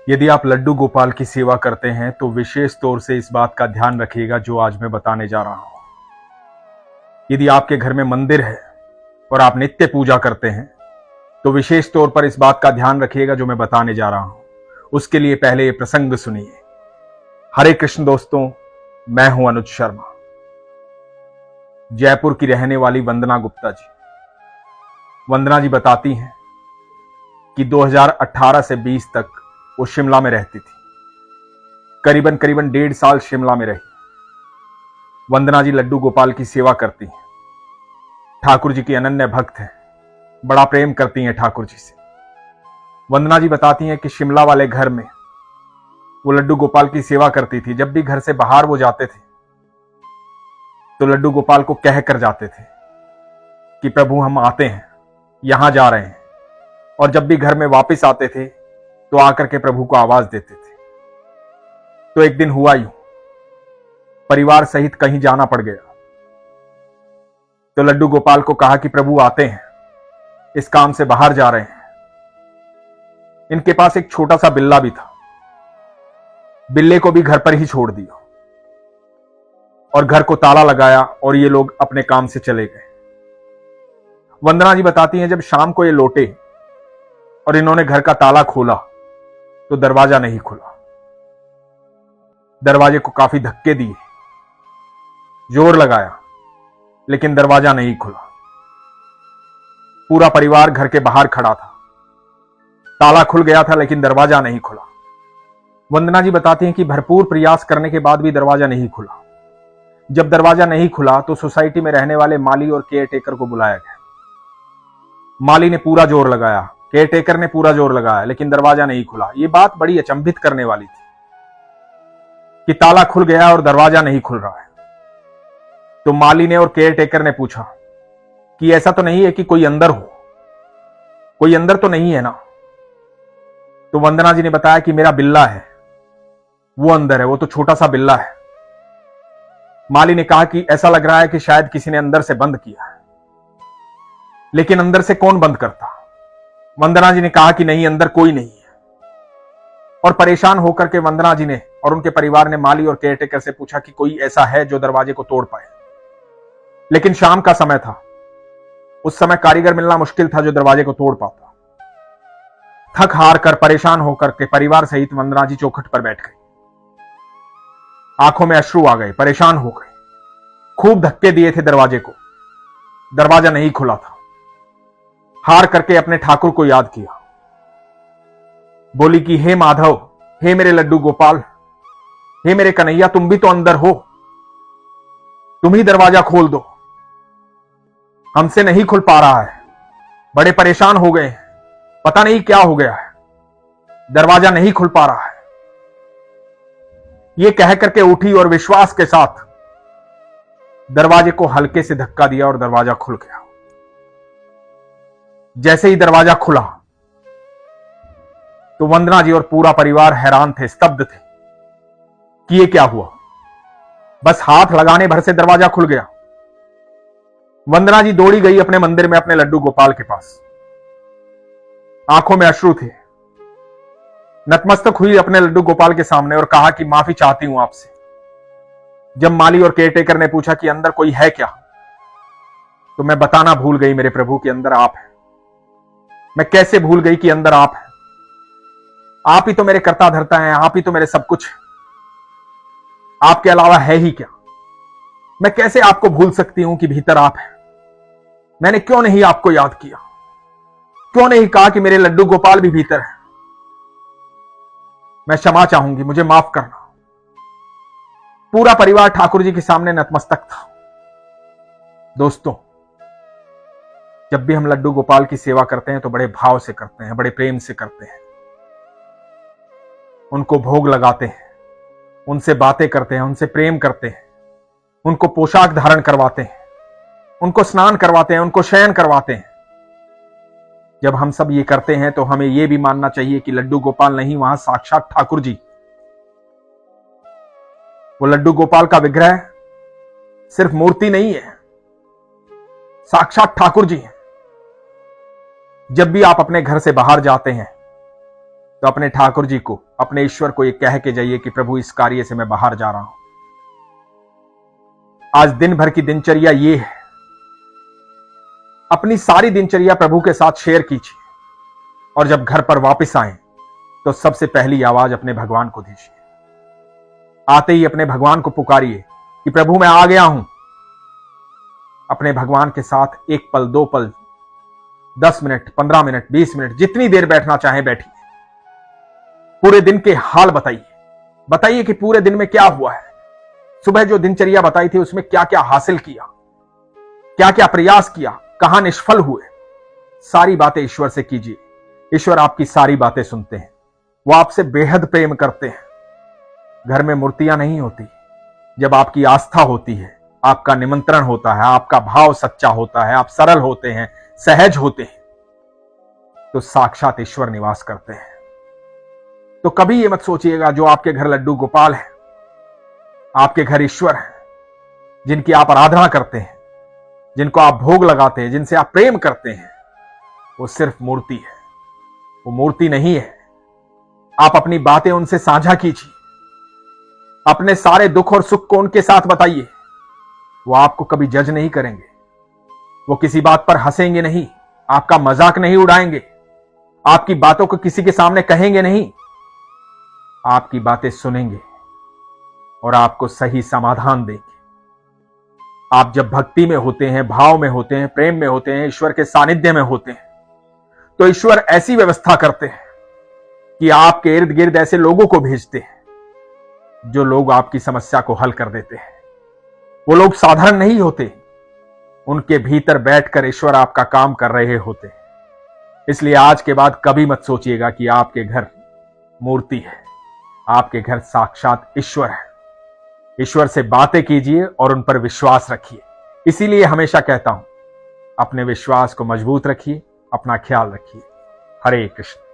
यदि आप लड्डू गोपाल की सेवा करते हैं तो विशेष तौर से इस बात का ध्यान रखिएगा जो आज मैं बताने जा रहा हूं। यदि आपके घर में मंदिर है और आप नित्य पूजा करते हैं तो विशेष तौर पर इस बात का ध्यान रखिएगा जो मैं बताने जा रहा हूं। उसके लिए पहले ये प्रसंग सुनिए। हरे कृष्ण दोस्तों, मैं हूं अनुज शर्मा। जयपुर की रहने वाली वंदना गुप्ता जी। वंदना जी बताती हैं कि 2018 से 20 तक वो शिमला में रहती थी। करीबन 1.5 साल शिमला में रही। वंदना जी लड्डू गोपाल की सेवा करती हैं। ठाकुर जी की अनन्य भक्त हैं, बड़ा प्रेम करती हैं ठाकुर जी से। वंदना जी बताती हैं कि शिमला वाले घर में वो लड्डू गोपाल की सेवा करती थी। जब भी घर से बाहर वो जाते थे तो लड्डू गोपाल को कह कर जाते थे कि प्रभु हम आते हैं, यहां जा रहे हैं। और जब भी घर में वापस आते थे तो आकर के प्रभु को आवाज देते थे। तो एक दिन हुआ यूं, परिवार सहित कहीं जाना पड़ गया। तो लड्डू गोपाल को कहा कि प्रभु आते हैं, इस काम से बाहर जा रहे हैं। इनके पास एक छोटा सा बिल्ला भी था। बिल्ले को भी घर पर ही छोड़ दिया और घर को ताला लगाया और ये लोग अपने काम से चले गए। वंदना जी बताती हैं जब शाम को ये लौटे और इन्होंने घर का ताला खोला तो दरवाजा नहीं खुला। दरवाजे को काफी धक्के दिए, जोर लगाया, लेकिन दरवाजा नहीं खुला। पूरा परिवार घर के बाहर खड़ा था। ताला खुल गया था लेकिन दरवाजा नहीं खुला। वंदना जी बताती हैं कि भरपूर प्रयास करने के बाद भी दरवाजा नहीं खुला। जब दरवाजा नहीं खुला तो सोसाइटी में रहने वाले माली और केयरटेकर को बुलाया गया। माली ने पूरा जोर लगाया, केयरटेकर ने पूरा जोर लगाया, लेकिन दरवाजा नहीं खुला। यह बात बड़ी अचंभित करने वाली थी कि ताला खुल गया और दरवाजा नहीं खुल रहा है। तो माली ने और केयरटेकर ने पूछा कि ऐसा तो नहीं है कि कोई अंदर हो, कोई अंदर तो नहीं है ना? तो वंदना जी ने बताया कि मेरा बिल्ला है, वो अंदर है, वो तो छोटा सा बिल्ला है। माली ने कहा कि ऐसा लग रहा है कि शायद किसी ने अंदर से बंद किया है, लेकिन अंदर से कौन बंद करता? वंदना जी ने कहा कि नहीं, अंदर कोई नहीं है। और परेशान होकर के वंदना जी ने और उनके परिवार ने माली और केयरटेकर से पूछा कि कोई ऐसा है जो दरवाजे को तोड़ पाए। लेकिन शाम का समय था, उस समय कारीगर मिलना मुश्किल था जो दरवाजे को तोड़ पाता। थक हार कर, परेशान होकर के परिवार सहित वंदना जी चौखट पर बैठ गई। आंखों में अश्रु आ गए, परेशान हो गए। खूब धक्के दिए थे दरवाजे को, दरवाजा नहीं खुला था। हार करके अपने ठाकुर को याद किया। बोली कि हे माधव, हे मेरे लड्डू गोपाल, हे मेरे कन्हैया, तुम भी तो अंदर हो, तुम ही दरवाजा खोल दो। हमसे नहीं खुल पा रहा है, बड़े परेशान हो गए, पता नहीं क्या हो गया है, दरवाजा नहीं खुल पा रहा है। यह कह करके उठी और विश्वास के साथ दरवाजे को हल्के से धक्का दिया और दरवाजा खुल गया। जैसे ही दरवाजा खुला तो वंदना जी और पूरा परिवार हैरान थे, स्तब्ध थे कि यह क्या हुआ। बस हाथ लगाने भर से दरवाजा खुल गया। वंदना जी दौड़ी गई अपने मंदिर में अपने लड्डू गोपाल के पास। आंखों में अश्रु थे, नतमस्तक हुई अपने लड्डू गोपाल के सामने और कहा कि माफी चाहती हूं आपसे। जब माली और केयरटेकर ने पूछा कि अंदर कोई है क्या, तो मैं बताना भूल गई मेरे प्रभु कि अंदर आप हैं। मैं कैसे भूल गई कि अंदर आप हैं? आप ही तो मेरे कर्ता धर्ता हैं, आप ही तो मेरे सब कुछ हैं। आपके अलावा है ही क्या? मैं कैसे आपको भूल सकती हूं कि भीतर आप हैं? मैंने क्यों नहीं आपको याद किया? क्यों नहीं कहा कि मेरे लड्डू गोपाल भी भीतर है? मैं क्षमा चाहूंगी, मुझे माफ करना। पूरा परिवार ठाकुर जी के सामने नतमस्तक था। दोस्तों, जब भी हम लड्डू गोपाल की सेवा करते हैं तो बड़े भाव से करते हैं, बड़े प्रेम से करते हैं। उनको भोग लगाते हैं, उनसे बातें करते हैं, उनसे प्रेम करते हैं, उनको पोशाक धारण करवाते हैं, उनको स्नान करवाते हैं, उनको शयन करवाते हैं। जब हम सब ये करते हैं तो हमें यह भी मानना चाहिए कि लड्डू गोपाल नहीं, वहां साक्षात ठाकुर जी। वो लड्डू गोपाल का विग्रह सिर्फ मूर्ति नहीं है, साक्षात ठाकुर जी हैं। जब भी आप अपने घर से बाहर जाते हैं तो अपने ठाकुर जी को, अपने ईश्वर को ये कह के जाइए कि प्रभु इस कार्य से मैं बाहर जा रहा हूं। आज दिन भर की दिनचर्या ये है, अपनी सारी दिनचर्या प्रभु के साथ शेयर कीजिए और जब घर पर वापस आए तो सबसे पहली आवाज अपने भगवान को दीजिए। आते ही अपने भगवान को पुकारिए कि प्रभु मैं आ गया हूं। अपने भगवान के साथ 1 पल 2 पल 10 मिनट 15 मिनट 20 मिनट जितनी देर बैठना चाहे बैठिए। पूरे दिन के हाल बताइए कि पूरे दिन में क्या हुआ है। सुबह जो दिनचर्या बताई थी उसमें क्या क्या हासिल किया, क्या क्या प्रयास किया, कहां निष्फल हुए, सारी बातें ईश्वर से कीजिए। ईश्वर आपकी सारी बातें सुनते हैं, वो आपसे बेहद प्रेम करते हैं। घर में मूर्तियां नहीं होती, जब आपकी आस्था होती है, आपका निमंत्रण होता है, आपका भाव सच्चा होता है, आप सरल होते हैं, सहज होते हैं, तो साक्षात ईश्वर निवास करते हैं। तो कभी ये मत सोचिएगा जो आपके घर लड्डू गोपाल है, आपके घर ईश्वर है, जिनकी आप आराधना करते हैं, जिनको आप भोग लगाते हैं, जिनसे आप प्रेम करते हैं, वो सिर्फ मूर्ति है, वो मूर्ति नहीं है। आप अपनी बातें उनसे साझा कीजिए, अपने सारे दुख और सुख को उनके साथ बताइए। वो आपको कभी जज नहीं करेंगे, वो किसी बात पर हंसेंगे नहीं, आपका मजाक नहीं उड़ाएंगे, आपकी बातों को किसी के सामने कहेंगे नहीं, आपकी बातें सुनेंगे और आपको सही समाधान देंगे। आप जब भक्ति में होते हैं, भाव में होते हैं, प्रेम में होते हैं, ईश्वर के सानिध्य में होते हैं, तो ईश्वर ऐसी व्यवस्था करते हैं कि आपके इर्द गिर्द ऐसे लोगों को भेजते हैं जो लोग आपकी समस्या को हल कर देते हैं। वो लोग साधारण नहीं होते, उनके भीतर बैठकर ईश्वर आपका काम कर रहे होते हैं। इसलिए आज के बाद कभी मत सोचिएगा कि आपके घर मूर्ति है, आपके घर साक्षात ईश्वर है। ईश्वर से बातें कीजिए और उन पर विश्वास रखिए। इसीलिए हमेशा कहता हूं, अपने विश्वास को मजबूत रखिए, अपना ख्याल रखिए। हरे कृष्ण।